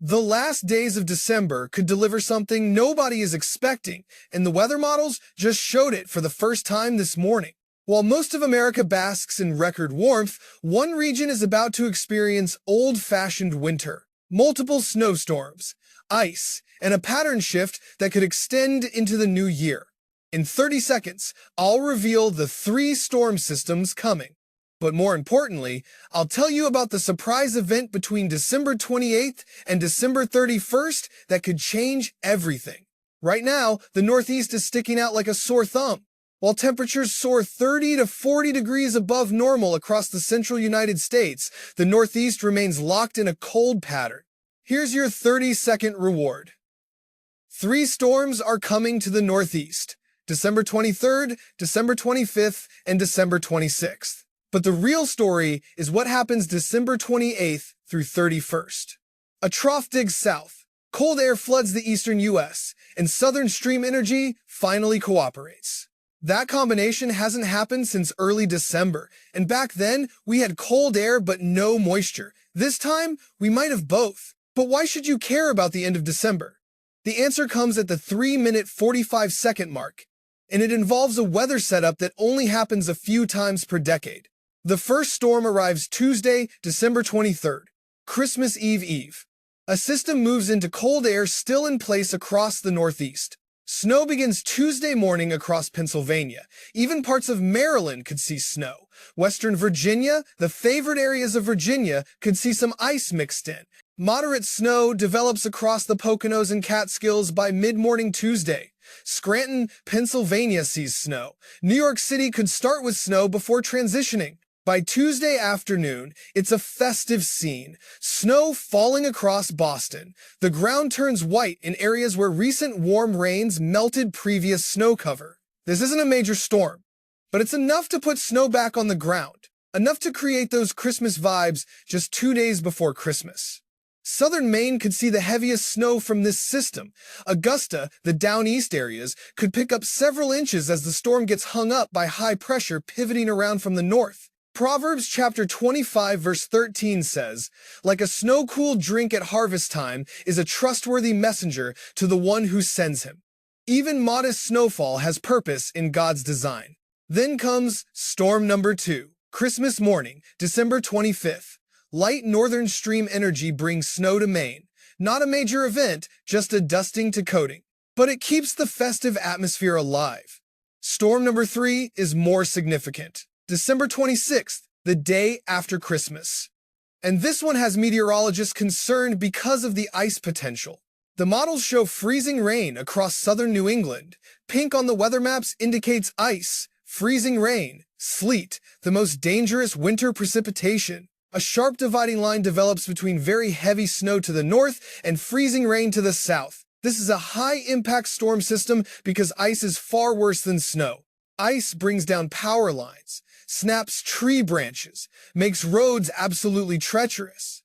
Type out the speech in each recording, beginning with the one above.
The last days of December could deliver something nobody is expecting, and the weather models just showed it for the first time this morning. While most of America basks in record warmth, one region is about to experience old-fashioned winter. Multiple snowstorms, ice, and a pattern shift that could extend into the new year. In 30 seconds, I'll reveal the 3 storm systems coming. But more importantly, I'll tell you about the surprise event between December 28th and December 31st that could change everything. Right now, the Northeast is sticking out like a sore thumb. While temperatures soar 30 to 40 degrees above normal across the central United States, the Northeast remains locked in a cold pattern. Here's your 30-second reward. 3 storms are coming to the Northeast: December 23rd, December 25th, and December 26th. But the real story is what happens December 28th through 31st. A trough digs south, cold air floods the eastern U.S., and southern stream energy finally cooperates. That combination hasn't happened since early December, and back then we had cold air but no moisture. This time, we might have both. But why should you care about the end of December? The answer comes at the 3-minute 45-second mark, and it involves a weather setup that only happens a few times per decade. The first storm arrives Tuesday, December 23rd, Christmas Eve. A system moves into cold air still in place across the Northeast. Snow begins Tuesday morning across Pennsylvania. Even parts of Maryland could see snow. Western Virginia, the favored areas of Virginia, could see some ice mixed in. Moderate snow develops across the Poconos and Catskills by mid-morning Tuesday. Scranton, Pennsylvania sees snow. New York City could start with snow before transitioning. By Tuesday afternoon, it's a festive scene. Snow falling across Boston. The ground turns white in areas where recent warm rains melted previous snow cover. This isn't a major storm, but it's enough to put snow back on the ground. Enough to create those Christmas vibes just 2 days before Christmas. Southern Maine could see the heaviest snow from this system. Augusta, the down east areas, could pick up several inches as the storm gets hung up by high pressure pivoting around from the north. Proverbs chapter 25 verse 13 says, "Like a snow-cooled drink at harvest time is a trustworthy messenger to the one who sends him." Even modest snowfall has purpose in God's design. Then comes storm number 2, Christmas morning, December 25th. Light northern stream energy brings snow to Maine. Not a major event, just a dusting to coating. But it keeps the festive atmosphere alive. Storm number 3 is more significant. December 26th, the day after Christmas. And this one has meteorologists concerned because of the ice potential. The models show freezing rain across southern New England. Pink on the weather maps indicates ice, freezing rain, sleet, the most dangerous winter precipitation. A sharp dividing line develops between very heavy snow to the north and freezing rain to the south. This is a high-impact storm system because ice is far worse than snow. Ice brings down power lines, snaps tree branches, makes roads absolutely treacherous.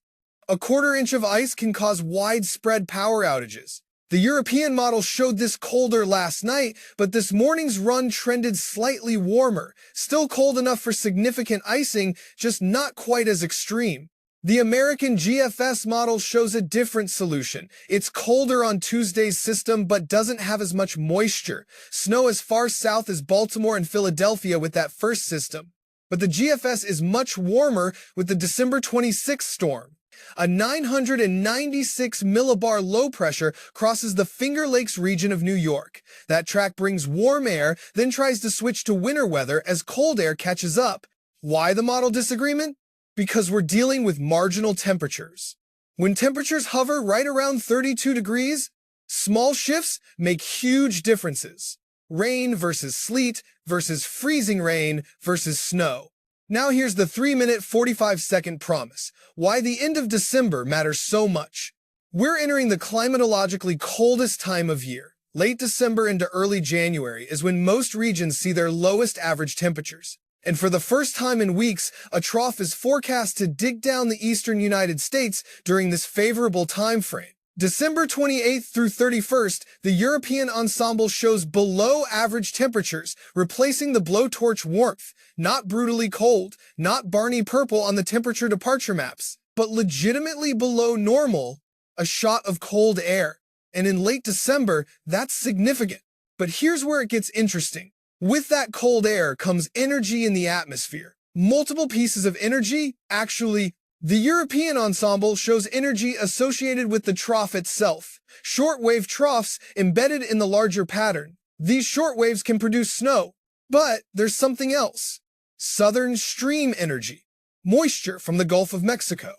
A quarter inch of ice can cause widespread power outages. The European model showed this colder last night, but this morning's run trended slightly warmer, still cold enough for significant icing, just not quite as extreme. The American GFS model shows a different solution. It's colder on Tuesday's system, but doesn't have as much moisture. Snow as far south as Baltimore and Philadelphia with that first system. But the GFS is much warmer with the December 26th storm. A 996 millibar low pressure crosses the Finger Lakes region of New York. That track brings warm air, then tries to switch to winter weather as cold air catches up. Why the model disagreement? Because we're dealing with marginal temperatures. When temperatures hover right around 32 degrees, small shifts make huge differences. Rain versus sleet versus freezing rain versus snow. Now here's the 3-minute 45-second promise. Why the end of December matters so much. We're entering the climatologically coldest time of year. Late December into early January is when most regions see their lowest average temperatures. And for the first time in weeks, a trough is forecast to dig down the eastern United States during this favorable time frame. December 28th through 31st, the European ensemble shows below average temperatures, replacing the blowtorch warmth. Not brutally cold, not Barney purple on the temperature departure maps, but legitimately below normal. a shot of cold air. And in late December, that's significant. But here's where it gets interesting. With that cold air comes energy in the atmosphere. Multiple pieces of energy, actually. The European ensemble shows energy associated with the trough itself. Shortwave troughs embedded in the larger pattern. These shortwaves can produce snow. But there's something else. Southern stream energy. Moisture from the Gulf of Mexico.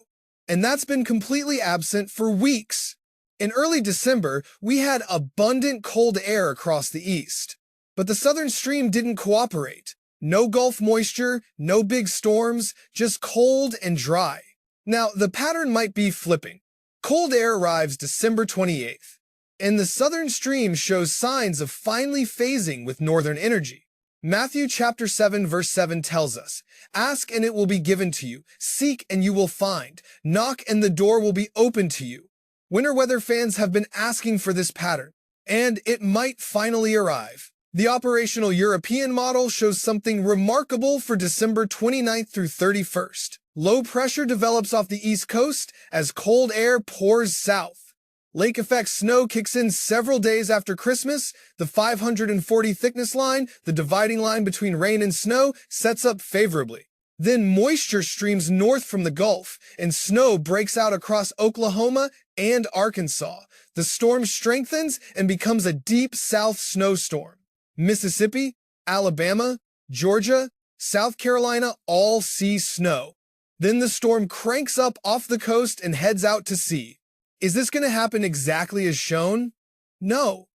And that's been completely absent for weeks. In early December, we had abundant cold air across the east. But the southern stream didn't cooperate. No Gulf moisture, no big storms, just cold and dry. Now, the pattern might be flipping. Cold air arrives December 28th, and the southern stream shows signs of finally phasing with northern energy. Matthew chapter 7 verse 7 tells us, "Ask and it will be given to you. Seek and you will find. Knock and the door will be opened to you." Winter weather fans have been asking for this pattern, and it might finally arrive. The operational European model shows something remarkable for December 29th through 31st. Low pressure develops off the east coast as cold air pours south. Lake effect snow kicks in several days after Christmas. The 540 thickness line, the dividing line between rain and snow, sets up favorably. Then moisture streams north from the Gulf, and snow breaks out across Oklahoma and Arkansas. The storm strengthens and becomes a deep south snowstorm. Mississippi, Alabama, Georgia, South Carolina all see snow. Then the storm cranks up off the coast and heads out to sea. Is this going to happen exactly as shown? No.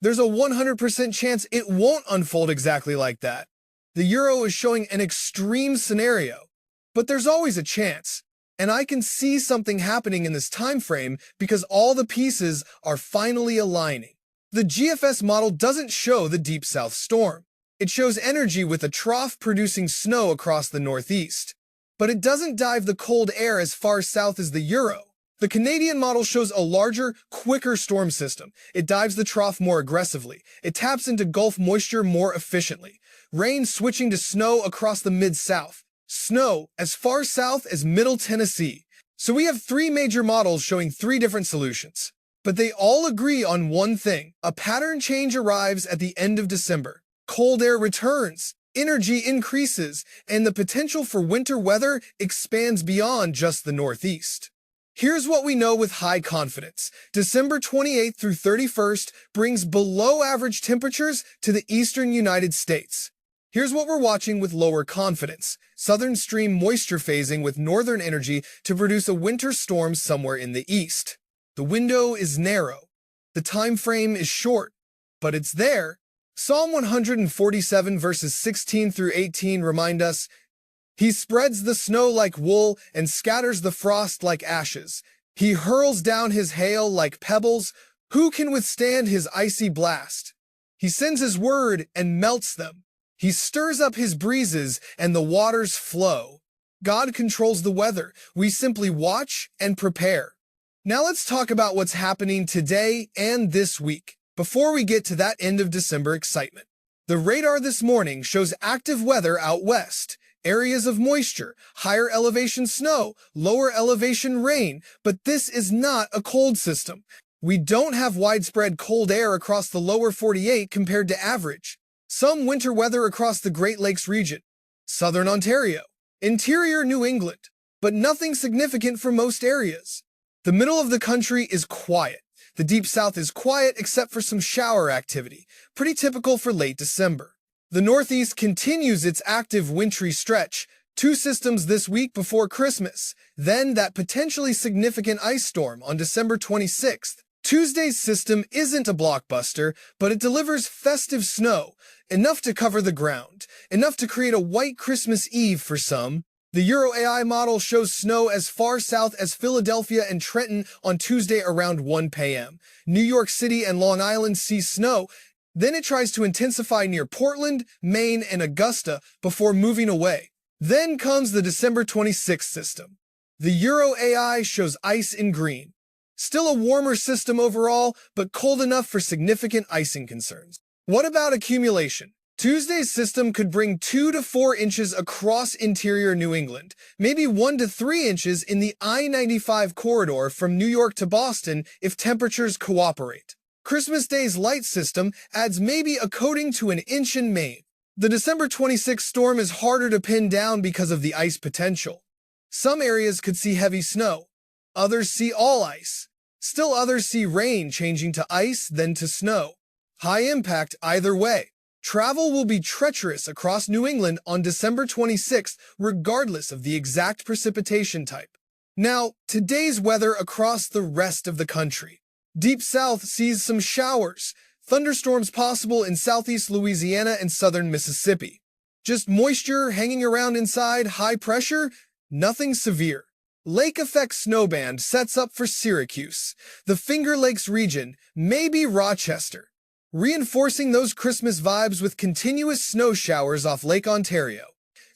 There's a 100% chance it won't unfold exactly like that. The Euro is showing an extreme scenario, but there's always a chance. And I can see something happening in this time frame because all the pieces are finally aligning. The GFS model doesn't show the deep south storm. It shows energy with a trough producing snow across the northeast. But it doesn't dive the cold air as far south as the Euro. The Canadian model shows a larger, quicker storm system. It dives the trough more aggressively. It taps into Gulf moisture more efficiently. Rain switching to snow across the mid-south. Snow as far south as Middle Tennessee. So we have three major models showing three different solutions. But they all agree on one thing. A pattern change arrives at the end of December. Cold air returns, energy increases, and the potential for winter weather expands beyond just the Northeast. Here's what we know with high confidence. December 28th through 31st brings below average temperatures to the eastern United States. Here's what we're watching with lower confidence. Southern stream moisture phasing with northern energy to produce a winter storm somewhere in the east. The window is narrow. The time frame is short, but it's there. Psalm 147 verses 16 through 18 remind us, "He spreads the snow like wool and scatters the frost like ashes. He hurls down his hail like pebbles. Who can withstand his icy blast? He sends his word and melts them. He stirs up his breezes and the waters flow." God controls the weather. We simply watch and prepare. Now let's talk about what's happening today and this week. Before we get to that end of December excitement, the radar this morning shows active weather out west. Areas of moisture, higher elevation snow, lower elevation rain, but this is not a cold system. We don't have widespread cold air across the lower 48 compared to average. Some winter weather across the Great Lakes region, southern Ontario, interior New England, but nothing significant for most areas. The middle of the country is quiet. The deep south is quiet except for some shower activity, pretty typical for late December. The northeast continues its active wintry stretch, 2 systems this week before Christmas, then that potentially significant ice storm on December 26th. Tuesday's system isn't a blockbuster, but it delivers festive snow, enough to cover the ground, enough to create a white Christmas Eve for some. The Euro AI model shows snow as far south as Philadelphia and Trenton on Tuesday around 1 p.m. New York City and Long Island see snow. Then it tries to intensify near Portland, Maine, and Augusta before moving away. Then comes the December 26th system. The Euro AI shows ice in green. Still a warmer system overall, but cold enough for significant icing concerns. What about accumulation? Tuesday's system could bring 2 to 4 inches across interior New England, maybe 1 to 3 inches in the I-95 corridor from New York to Boston if temperatures cooperate. Christmas Day's light system adds maybe a coating to an inch in Maine. The December 26th storm is harder to pin down because of the ice potential. Some areas could see heavy snow. Others see all ice. Still others see rain changing to ice, then to snow. High impact either way. Travel will be treacherous across New England on December 26th, regardless of the exact precipitation type. Now, today's weather across the rest of the country. Deep South sees some showers. Thunderstorms possible in southeast Louisiana and southern Mississippi. Just moisture hanging around inside, high pressure, nothing severe. Lake effect snowband sets up for Syracuse, the Finger Lakes region, maybe Rochester, reinforcing those Christmas vibes with continuous snow showers off Lake Ontario.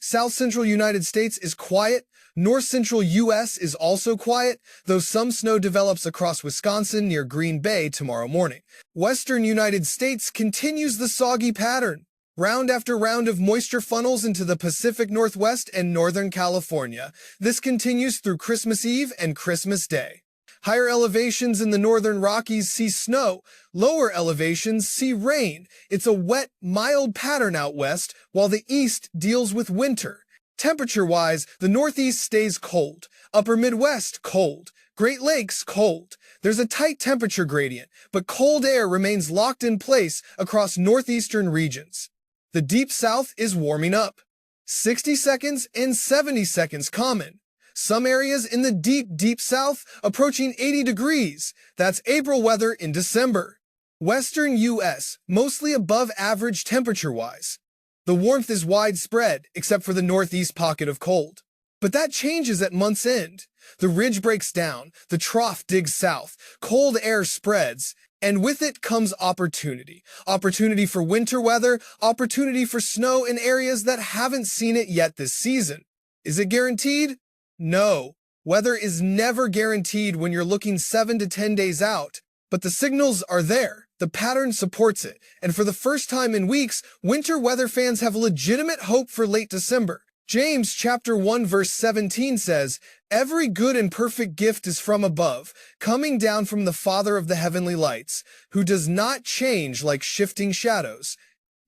South central United States is quiet. North central U.S. is also quiet, though some snow develops across Wisconsin near Green Bay tomorrow morning. Western United States continues the soggy pattern. Round after round of moisture funnels into the Pacific Northwest and Northern California. This continues through Christmas Eve and Christmas Day. Higher elevations in the northern Rockies see snow. Lower elevations see rain. It's a wet, mild pattern out west, while the east deals with winter. Temperature-wise, the Northeast stays cold. Upper Midwest, cold. Great Lakes, cold. There's a tight temperature gradient, but cold air remains locked in place across northeastern regions. The Deep South is warming up. 60 seconds and 70 seconds common. Some areas in the deep South approaching 80 degrees. That's April weather in December. Western U.S., mostly above average temperature-wise. The warmth is widespread, except for the northeast pocket of cold. But that changes at month's end. The ridge breaks down, the trough digs south, cold air spreads, and with it comes opportunity. Opportunity for winter weather, opportunity for snow in areas that haven't seen it yet this season. Is it guaranteed? No. Weather is never guaranteed when you're looking 7 to 10 days out. But the signals are there. The pattern supports it. And for the first time in weeks, winter weather fans have legitimate hope for late December. James chapter 1 verse 17 says, "Every good and perfect gift is from above, coming down from the Father of the heavenly lights, who does not change like shifting shadows."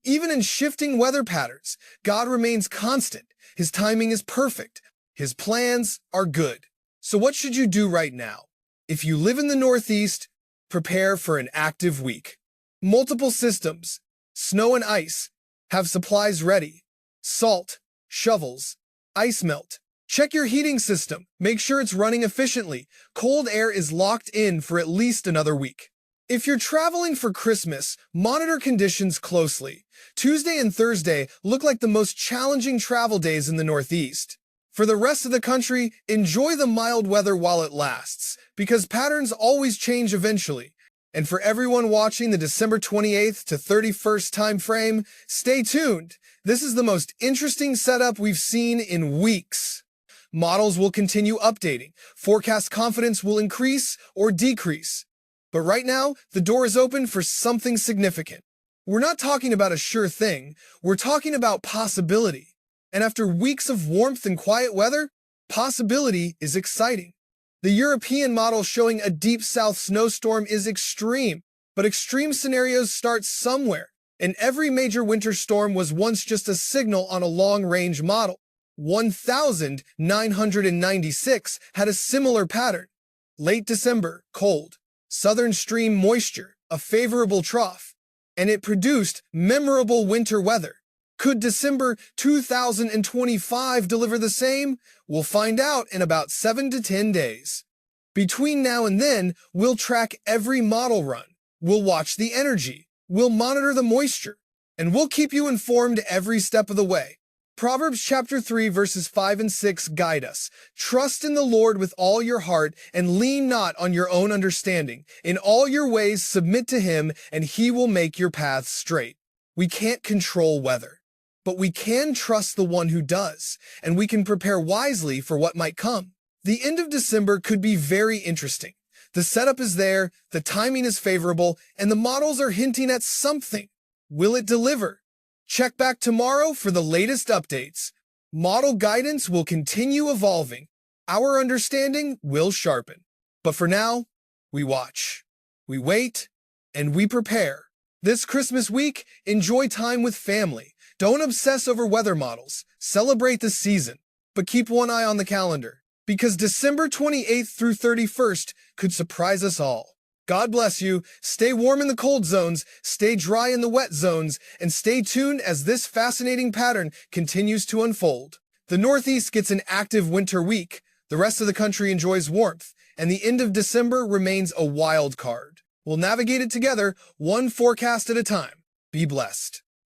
Even in shifting weather patterns, God remains constant. His timing is perfect. His plans are good. So what should you do right now? If you live in the Northeast, prepare for an active week. Multiple systems, snow and ice, have supplies ready. Salt, shovels, ice melt. Check your heating system. Make sure it's running efficiently. Cold air is locked in for at least another week. If you're traveling for Christmas, monitor conditions closely. Tuesday and Thursday look like the most challenging travel days in the Northeast. For the rest of the country, enjoy the mild weather while it lasts, because patterns always change eventually. And for everyone watching the December 28th to 31st time frame, stay tuned. This is the most interesting setup we've seen in weeks. Models will continue updating. Forecast confidence will increase or decrease. But right now, the door is open for something significant. We're not talking about a sure thing. We're talking about possibility. And after weeks of warmth and quiet weather, possibility is exciting. The European model showing a deep south snowstorm is extreme, but extreme scenarios start somewhere, and every major winter storm was once just a signal on a long-range model. 1996 had a similar pattern. Late December, cold. Southern stream moisture, a favorable trough, and it produced memorable winter weather. Could December 2025 deliver the same? We'll find out in about 7 to 10 days. Between now and then, we'll track every model run. We'll watch the energy. We'll monitor the moisture. And we'll keep you informed every step of the way. Proverbs chapter 3 verses 5 and 6 guide us. Trust in the Lord with all your heart and lean not on your own understanding. In all your ways submit to him and he will make your paths straight. We can't control weather, but we can trust the one who does, and we can prepare wisely for what might come. The end of December could be very interesting. The setup is there, the timing is favorable, and the models are hinting at something. Will it deliver? Check back tomorrow for the latest updates. Model guidance will continue evolving. Our understanding will sharpen. But for now, we watch, we wait, and we prepare. This Christmas week, enjoy time with family. Don't obsess over weather models. Celebrate the season. But keep one eye on the calendar, because December 28th through 31st could surprise us all. God bless you. Stay warm in the cold zones, stay dry in the wet zones, and stay tuned as this fascinating pattern continues to unfold. The Northeast gets an active winter week. The rest of the country enjoys warmth, and the end of December remains a wild card. We'll navigate it together, one forecast at a time. Be blessed.